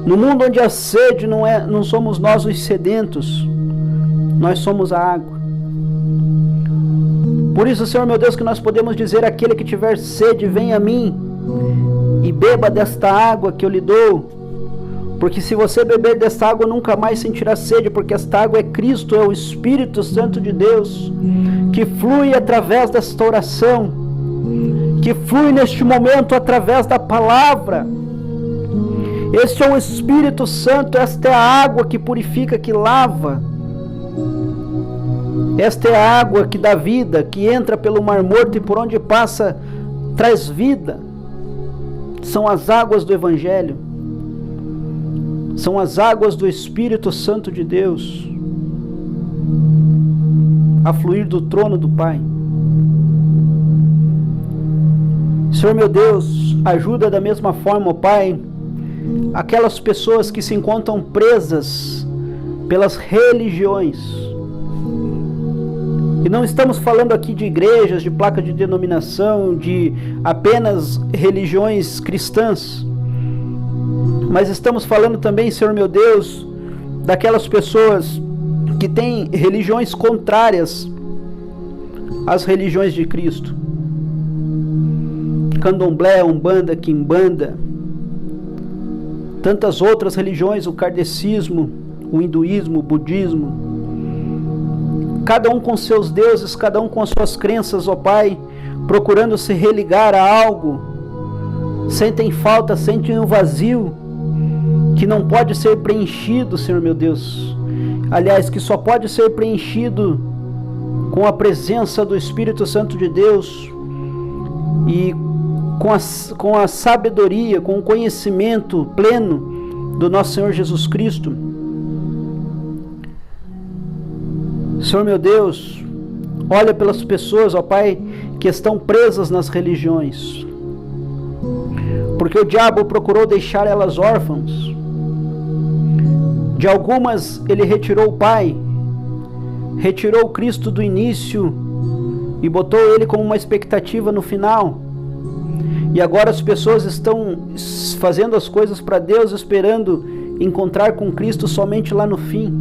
No mundo onde há sede, não somos nós os sedentos. Nós somos a água. Por isso, Senhor meu Deus, que nós podemos dizer: aquele que tiver sede, venha a mim e beba desta água que eu lhe dou. Porque se você beber desta água, nunca mais sentirá sede, porque esta água é Cristo, é o Espírito Santo de Deus, que flui através desta oração, que flui neste momento através da palavra. Este é o Espírito Santo, esta é a água que purifica, que lava. Esta é a água que dá vida, que entra pelo Mar Morto e por onde passa traz vida. São as águas do Evangelho. São as águas do Espírito Santo de Deus a fluir do trono do Pai. Senhor meu Deus, ajuda da mesma forma, ó Pai, aquelas pessoas que se encontram presas pelas religiões. E não estamos falando aqui de igrejas, de placa de denominação, de apenas religiões cristãs. Mas estamos falando também, Senhor meu Deus, daquelas pessoas que têm religiões contrárias às religiões de Cristo. Candomblé, Umbanda, Quimbanda, tantas outras religiões, o kardecismo, o hinduísmo, o budismo. Cada um com seus deuses, cada um com as suas crenças, ó Pai, procurando se religar a algo. Sentem falta, sentem um vazio que não pode ser preenchido, Senhor meu Deus. Aliás, que só pode ser preenchido com a presença do Espírito Santo de Deus e com a sabedoria, com o conhecimento pleno do nosso Senhor Jesus Cristo. Senhor meu Deus, olha pelas pessoas, ó Pai, que estão presas nas religiões, porque o diabo procurou deixar elas órfãs. De algumas ele retirou o Pai, retirou o Cristo do início e botou ele como uma expectativa no final. E agora as pessoas estão fazendo as coisas para Deus, esperando encontrar com Cristo somente lá no fim.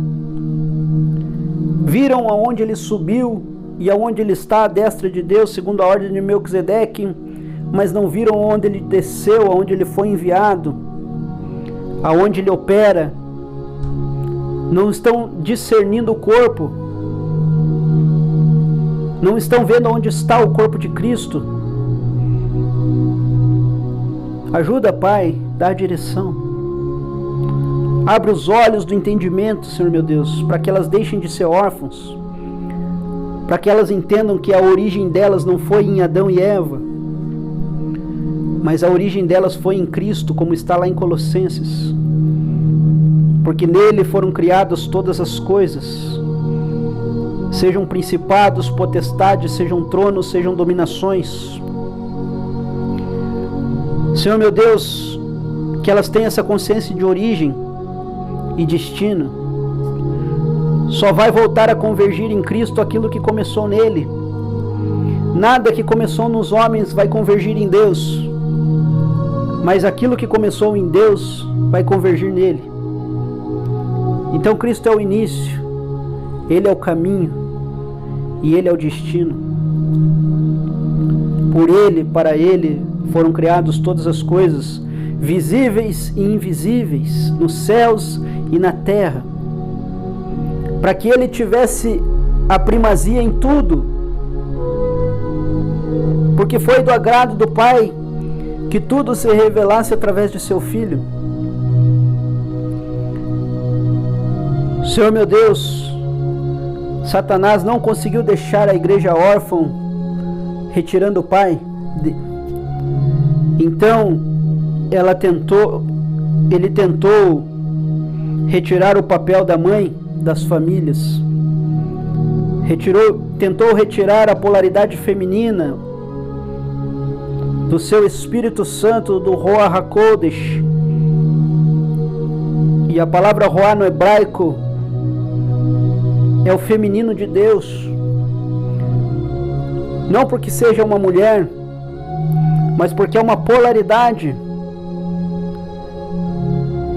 Viram aonde ele subiu e aonde ele está à destra de Deus, segundo a ordem de Melquisedeque, mas não viram aonde ele desceu, aonde ele foi enviado, aonde ele opera. Não estão discernindo o corpo, não estão vendo onde está o corpo de Cristo. Ajuda, Pai, dá a direção. Abre os olhos do entendimento, Senhor meu Deus, para que elas deixem de ser órfãos, para que elas entendam que a origem delas não foi em Adão e Eva, mas a origem delas foi em Cristo, como está lá em Colossenses. Porque nele foram criadas todas as coisas, sejam principados, potestades, sejam tronos, sejam dominações. Senhor meu Deus, que elas tenham essa consciência de origem e destino. Só vai voltar a convergir em Cristo aquilo que começou nele. Nada que começou nos homens vai convergir em Deus, mas aquilo que começou em Deus vai convergir nele. Então Cristo é o início, Ele é o caminho e Ele é o destino. Por Ele, para Ele, foram criadas todas as coisas, visíveis e invisíveis, nos céus e na terra, para que Ele tivesse a primazia em tudo, porque foi do agrado do Pai que tudo se revelasse através de seu Filho. Senhor meu Deus, Satanás não conseguiu deixar a igreja órfã, retirando o Pai. Então, ele tentou retirar o papel da mãe das famílias, tentou retirar a polaridade feminina do seu Espírito Santo, do Ruach HaKodesh, E a palavra Roá no hebraico é o feminino de Deus. Não porque seja uma mulher, mas porque é uma polaridade.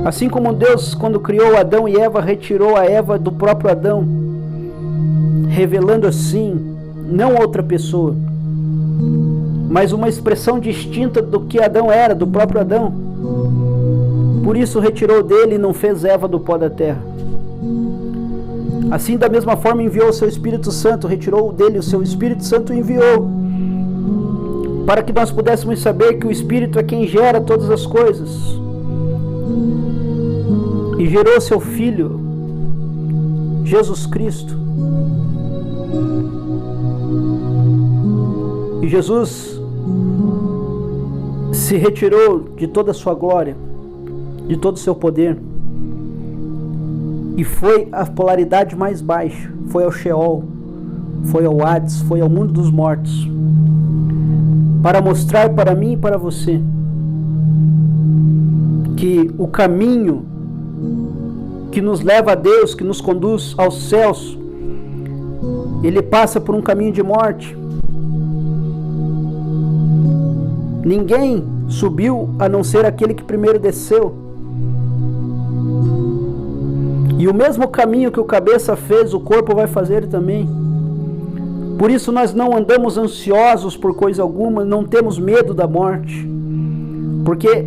Assim como Deus, quando criou Adão e Eva, retirou a Eva do próprio Adão, revelando assim, não outra pessoa, mas uma expressão distinta do que Adão era, do próprio Adão. Por isso retirou dele e não fez Eva do pó da terra. Assim, da mesma forma, enviou o seu Espírito Santo, retirou dele o seu Espírito Santo e enviou, para que nós pudéssemos saber que o Espírito é quem gera todas as coisas. E gerou seu Filho, Jesus Cristo. E Jesus se retirou de toda a sua glória, de todo o seu poder, e foi à polaridade mais baixa, foi ao Sheol, foi ao Hades, foi ao mundo dos mortos, para mostrar para mim e para você que o caminho que nos leva a Deus, que nos conduz aos céus, ele passa por um caminho de morte. Ninguém subiu a não ser aquele que primeiro desceu. E o mesmo caminho que o cabeça fez, o corpo vai fazer também. Por isso nós não andamos ansiosos por coisa alguma, não temos medo da morte, porque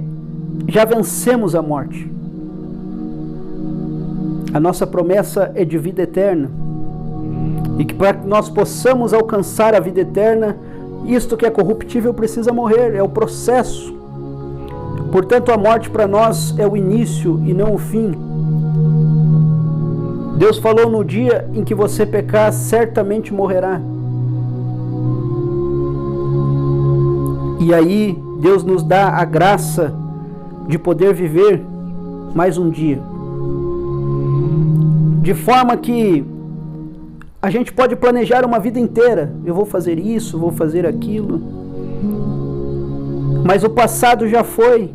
já vencemos a morte. A nossa promessa é de vida eterna. E que para que nós possamos alcançar a vida eterna, isto que é corruptível precisa morrer, é o processo. Portanto, a morte para nós é o início e não o fim. Deus falou: no dia em que você pecar, certamente morrerá. E aí, Deus nos dá a graça de poder viver mais um dia. De forma que a gente pode planejar uma vida inteira. Eu vou fazer isso, vou fazer aquilo. Mas o passado já foi.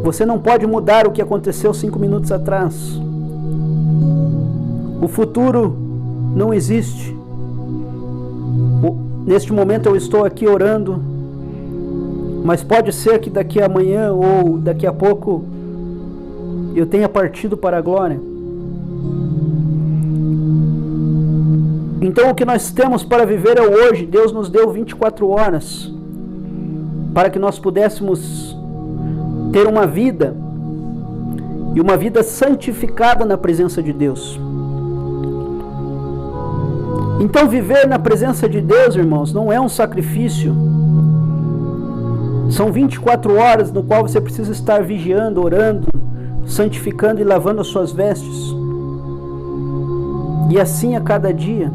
Você não pode mudar o que aconteceu 5 minutos atrás. O futuro não existe. Neste momento eu estou aqui orando, mas pode ser que daqui a amanhã ou daqui a pouco eu tenha partido para a glória. Então o que nós temos para viver é o hoje. Deus nos deu 24 horas para que nós pudéssemos ter uma vida, e uma vida santificada na presença de Deus. Então viver na presença de Deus, irmãos, não é um sacrifício. São 24 horas no qual você precisa estar vigiando, orando, santificando e lavando as suas vestes. E assim a cada dia.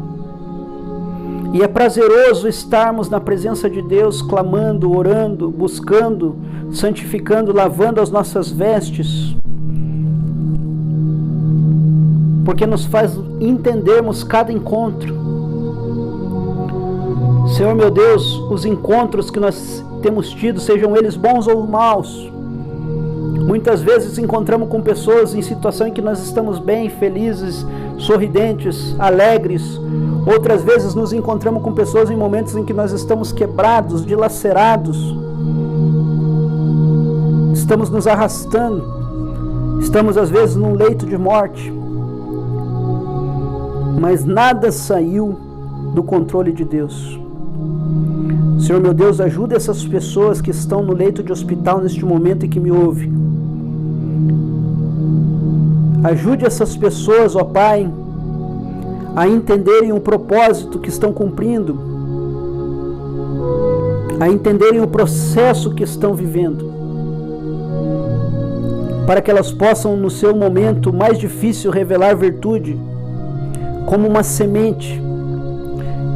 E é prazeroso estarmos na presença de Deus, clamando, orando, buscando, santificando, lavando as nossas vestes. Porque nos faz entendermos cada encontro. Senhor meu Deus, os encontros que nós temos tido, sejam eles bons ou maus, muitas vezes encontramos com pessoas em situação em que nós estamos bem, felizes, sorridentes, alegres. Outras vezes nos encontramos com pessoas em momentos em que nós estamos quebrados, dilacerados, estamos nos arrastando, estamos às vezes num leito de morte, mas nada saiu do controle de Deus. Senhor meu Deus, ajuda essas pessoas que estão no leito de hospital neste momento e que me ouvem. Ajude essas pessoas, ó Pai, a entenderem o propósito que estão cumprindo, a entenderem o processo que estão vivendo, para que elas possam, no seu momento mais difícil, revelar virtude, como uma semente,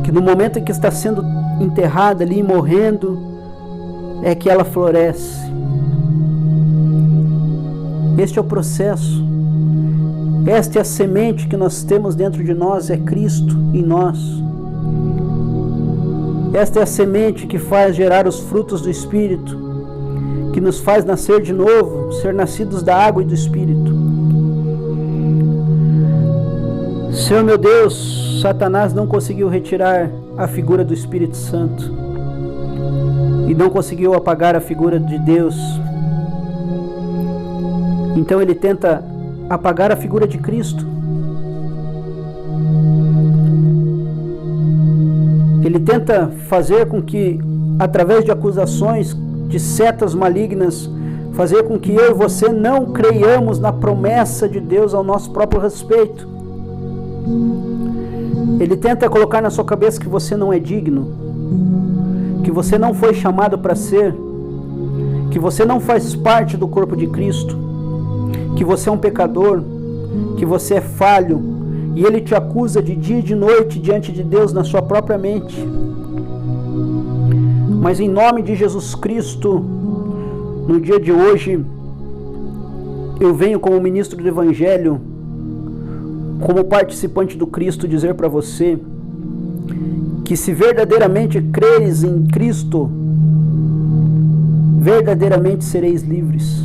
que no momento em que está sendo enterrada ali, morrendo, é que ela floresce. Este é o processo. Esta é a semente que nós temos dentro de nós, é Cristo em nós. Esta é a semente que faz gerar os frutos do Espírito, que nos faz nascer de novo, ser nascidos da água e do Espírito. Senhor meu Deus, Satanás não conseguiu retirar a figura do Espírito Santo e não conseguiu apagar a figura de Deus. Então ele tenta apagar a figura de Cristo. Ele tenta fazer com que, através de acusações, de setas malignas, fazer com que eu e você não creiamos na promessa de Deus ao nosso próprio respeito. Ele tenta colocar na sua cabeça que você não é digno, que você não foi chamado para ser, que você não faz parte do corpo de Cristo, que você é um pecador, que você é falho, e ele te acusa de dia e de noite diante de Deus na sua própria mente. Mas em nome de Jesus Cristo, no dia de hoje, eu venho como ministro do Evangelho, como participante do Cristo, dizer para você que se verdadeiramente creres em Cristo, verdadeiramente sereis livres.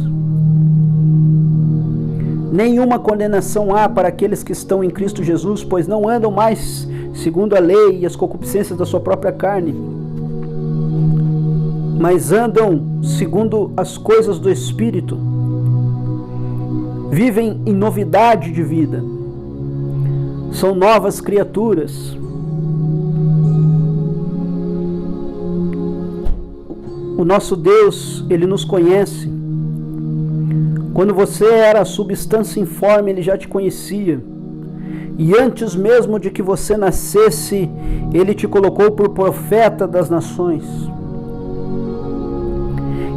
Nenhuma condenação há para aqueles que estão em Cristo Jesus, pois não andam mais segundo a lei e as concupiscências da sua própria carne, mas andam segundo as coisas do Espírito, vivem em novidade de vida, são novas criaturas. O nosso Deus, Ele nos conhece. Quando você era substância informe, Ele já te conhecia. E antes mesmo de que você nascesse, Ele te colocou por profeta das nações.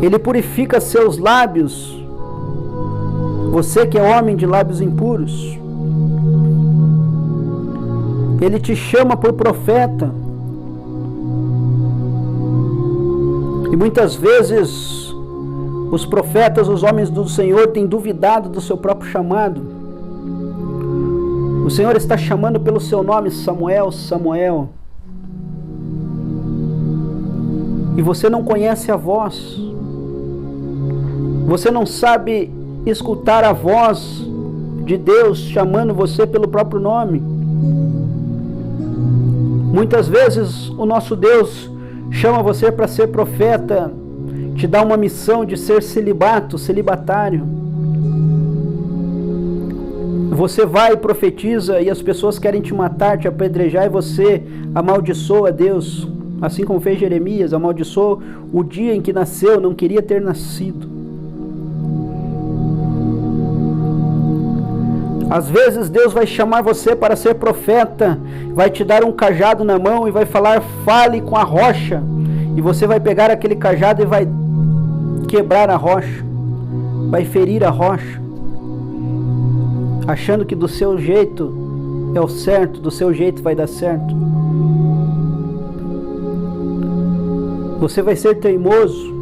Ele purifica seus lábios. Você que é homem de lábios impuros, Ele te chama por profeta. E muitas vezes os profetas, os homens do Senhor, têm duvidado do seu próprio chamado. O Senhor está chamando pelo seu nome, Samuel, Samuel. E você não conhece a voz. Você não sabe escutar a voz de Deus chamando você pelo próprio nome. Muitas vezes o nosso Deus chama você para ser profeta, te dá uma missão de ser celibatário. Você vai e profetiza e as pessoas querem te matar, te apedrejar, e você amaldiçoa Deus, assim como fez Jeremias, amaldiçoou o dia em que nasceu, não queria ter nascido. Às vezes Deus vai chamar você para ser profeta, vai te dar um cajado na mão e vai falar, fale com a rocha, e você vai pegar aquele cajado e vai quebrar a rocha, vai ferir a rocha, achando que do seu jeito é o certo, do seu jeito vai dar certo. Você vai ser teimoso.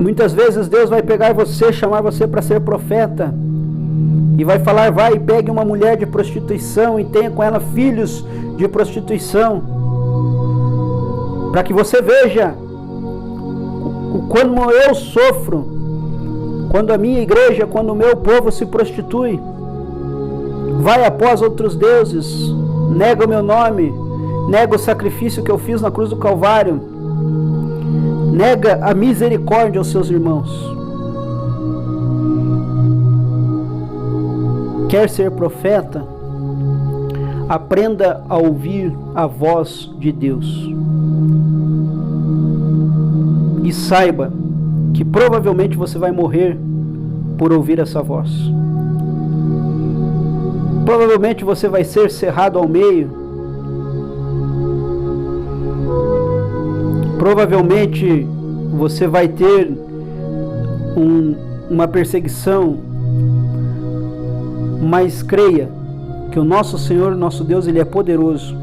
Muitas vezes Deus vai pegar você, chamar você para ser profeta, e vai falar, vai e pegue uma mulher de prostituição e tenha com ela filhos de prostituição, para que você veja o como eu sofro quando a minha igreja, quando o meu povo se prostitui, vai após outros deuses, nega o meu nome, nega o sacrifício que eu fiz na cruz do Calvário, nega a misericórdia aos seus irmãos. Quer ser profeta? Aprenda a ouvir a voz de Deus. E saiba que provavelmente você vai morrer por ouvir essa voz. Provavelmente você vai ser cerrado ao meio. Provavelmente você vai ter uma perseguição, mas creia que o nosso Senhor, nosso Deus, Ele é poderoso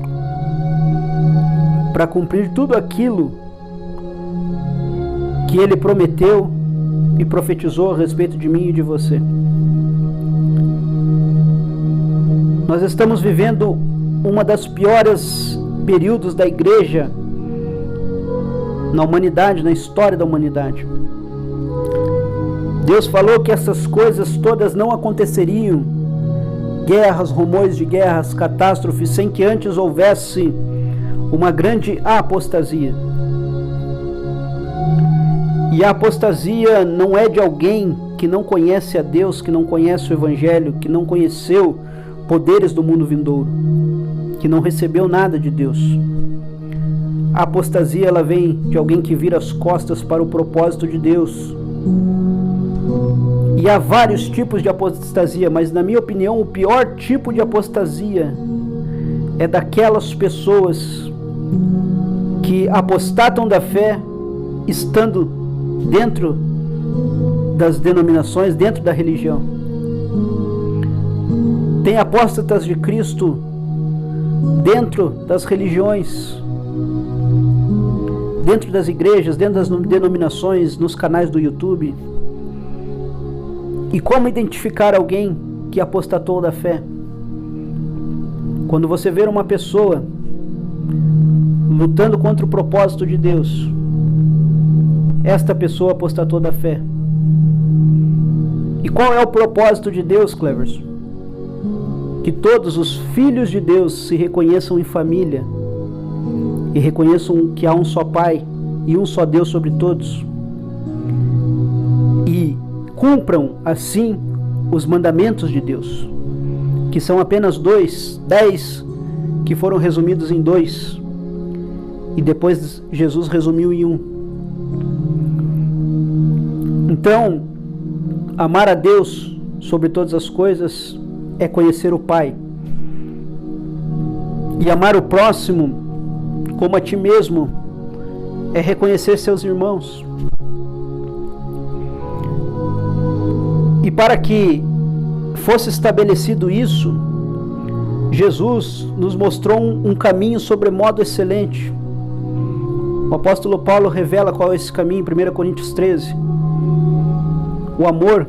para cumprir tudo aquilo que Ele prometeu e profetizou a respeito de mim e de você. Nós estamos vivendo uma das piores períodos da igreja na humanidade, na história da humanidade. Deus falou que essas coisas todas não aconteceriam, guerras, rumores de guerras, catástrofes, sem que antes houvesse uma grande apostasia. E a apostasia não é de alguém que não conhece a Deus, que não conhece o Evangelho, que não conheceu poderes do mundo vindouro, que não recebeu nada de Deus. A apostasia, ela vem de alguém que vira as costas para o propósito de Deus. E há vários tipos de apostasia, mas na minha opinião o pior tipo de apostasia é daquelas pessoas que apostatam da fé estando dentro das denominações, dentro da religião. Tem apóstatas de Cristo dentro das religiões, dentro das igrejas, dentro das denominações, nos canais do YouTube. E como identificar alguém que apostatou da fé? Quando você vê uma pessoa lutando contra o propósito de Deus, esta pessoa apostatou da fé. E qual é o propósito de Deus, Cleverson? Que todos os filhos de Deus se reconheçam em família e reconheçam que há um só Pai e um só Deus sobre todos, e cumpram assim os mandamentos de Deus, que são apenas 10 que foram resumidos em 2, e depois Jesus resumiu em 1. Então, amar a Deus sobre todas as coisas é conhecer o Pai, e amar o próximo como a ti mesmo é reconhecer seus irmãos. E para que fosse estabelecido isso, Jesus nos mostrou um caminho sobremodo excelente. O apóstolo Paulo revela qual é esse caminho em 1 Coríntios 13. O amor.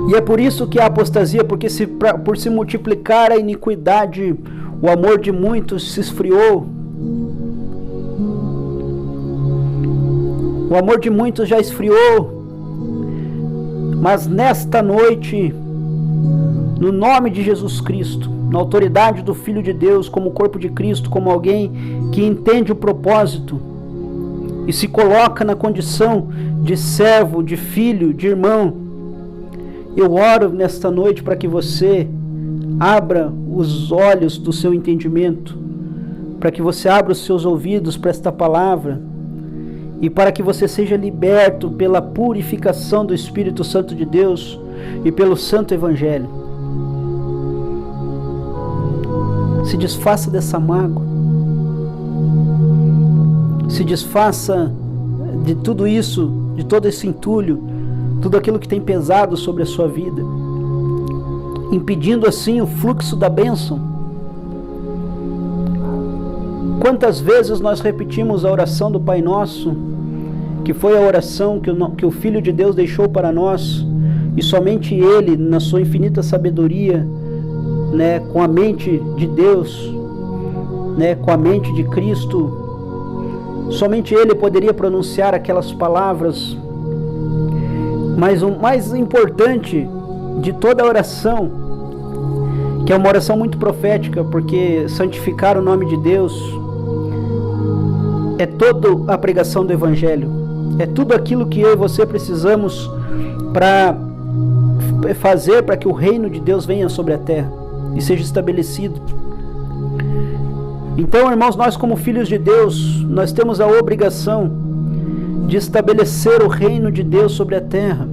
E é por isso que a apostasia, porque por se multiplicar a iniquidade, o amor de muitos se esfriou. O amor de muitos já esfriou. Mas nesta noite, no nome de Jesus Cristo, na autoridade do Filho de Deus, como corpo de Cristo, como alguém que entende o propósito e se coloca na condição de servo, de filho, de irmão, eu oro nesta noite para que você abra os olhos do seu entendimento, para que você abra os seus ouvidos para esta palavra, e para que você seja liberto pela purificação do Espírito Santo de Deus e pelo Santo Evangelho. Se desfaça dessa mágoa, se desfaça de tudo isso, de todo esse entulho, tudo aquilo que tem pesado sobre a sua vida, impedindo assim o fluxo da bênção. Quantas vezes nós repetimos a oração do Pai Nosso, que foi a oração que o Filho de Deus deixou para nós, e somente Ele, na sua infinita sabedoria, né, com a mente de Deus, né, com a mente de Cristo, somente Ele poderia pronunciar aquelas palavras. Mas o mais importante de toda a oração, que é uma oração muito profética, porque santificar o nome de Deus é toda a pregação do Evangelho, é tudo aquilo que eu e você precisamos para fazer para que o reino de Deus venha sobre a terra e seja estabelecido. Então, irmãos, nós como filhos de Deus, nós temos a obrigação de estabelecer o reino de Deus sobre a terra.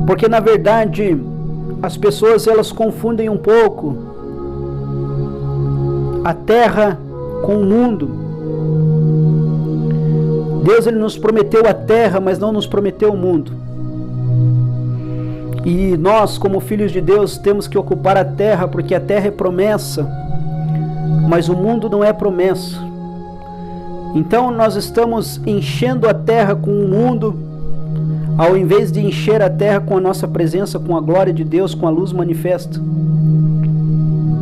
Porque na verdade, as pessoas elas confundem um pouco a terra com o mundo. Deus ele nos prometeu a terra, mas não nos prometeu o mundo. E nós, como filhos de Deus, temos que ocupar a terra, porque a terra é promessa, mas o mundo não é promessa. Então nós estamos enchendo a terra com o mundo, ao invés de encher a terra com a nossa presença, com a glória de Deus, com a luz manifesta.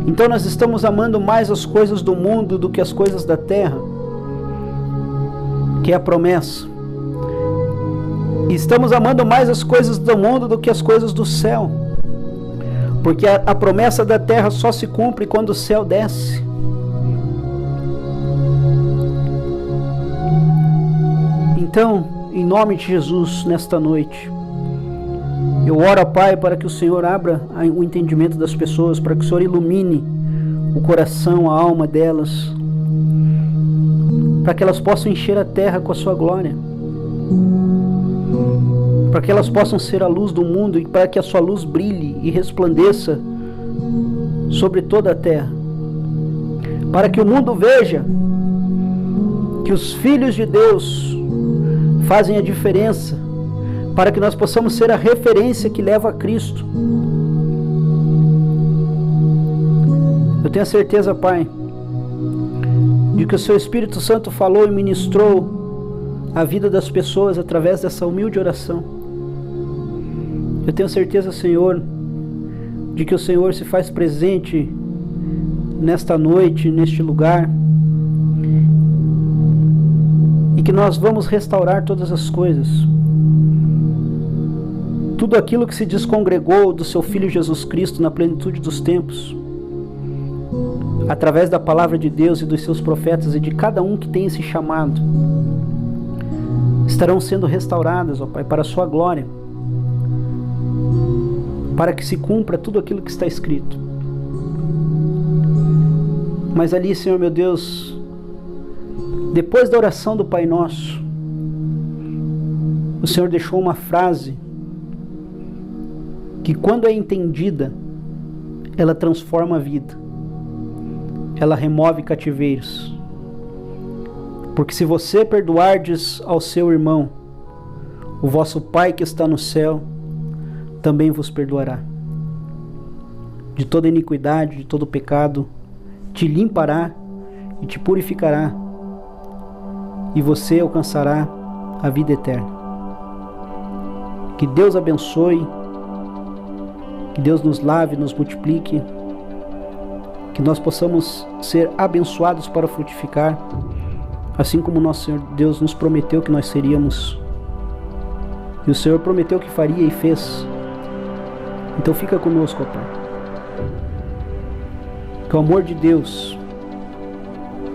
Então nós estamos amando mais as coisas do mundo do que as coisas da terra, que é a promessa. E estamos amando mais as coisas do mundo do que as coisas do céu. Porque a promessa da terra só se cumpre quando o céu desce. Então, em nome de Jesus, nesta noite, eu oro, Pai, para que o Senhor abra o entendimento das pessoas, para que o Senhor ilumine o coração, a alma delas, para que elas possam encher a terra com a sua glória, para que elas possam ser a luz do mundo e para que a sua luz brilhe e resplandeça sobre toda a terra, para que o mundo veja que os filhos de Deus fazem a diferença, para que nós possamos ser a referência que leva a Cristo. Eu tenho a certeza, Pai, de que o Seu Espírito Santo falou e ministrou a vida das pessoas através dessa humilde oração. Eu tenho certeza, Senhor, de que o Senhor se faz presente nesta noite, neste lugar, e que nós vamos restaurar todas as coisas. Tudo aquilo que se descongregou do Seu Filho Jesus Cristo na plenitude dos tempos, através da palavra de Deus e dos seus profetas e de cada um que tem esse chamado, estarão sendo restauradas, ó Pai, para a sua glória, para que se cumpra tudo aquilo que está escrito. Mas ali, Senhor meu Deus, depois da oração do Pai Nosso, o Senhor deixou uma frase que, quando é entendida, ela transforma a vida, ela remove cativeiros. Porque se você perdoardes ao seu irmão, o vosso Pai que está no céu também vos perdoará. De toda iniquidade, de todo pecado, te limpará e te purificará, e você alcançará a vida eterna. Que Deus abençoe, que Deus nos lave, nos multiplique, que nós possamos ser abençoados para frutificar, assim como nosso Senhor Deus nos prometeu que nós seríamos. E o Senhor prometeu que faria e fez. Então fica conosco, ó Pai. Que o amor de Deus,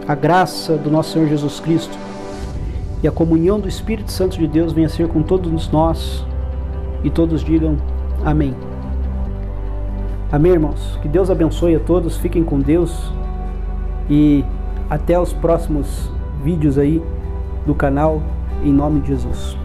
a graça do nosso Senhor Jesus Cristo e a comunhão do Espírito Santo de Deus venha ser com todos nós, e todos digam amém. Amém, irmãos? Que Deus abençoe a todos, fiquem com Deus e até os próximos vídeos aí do canal, em nome de Jesus.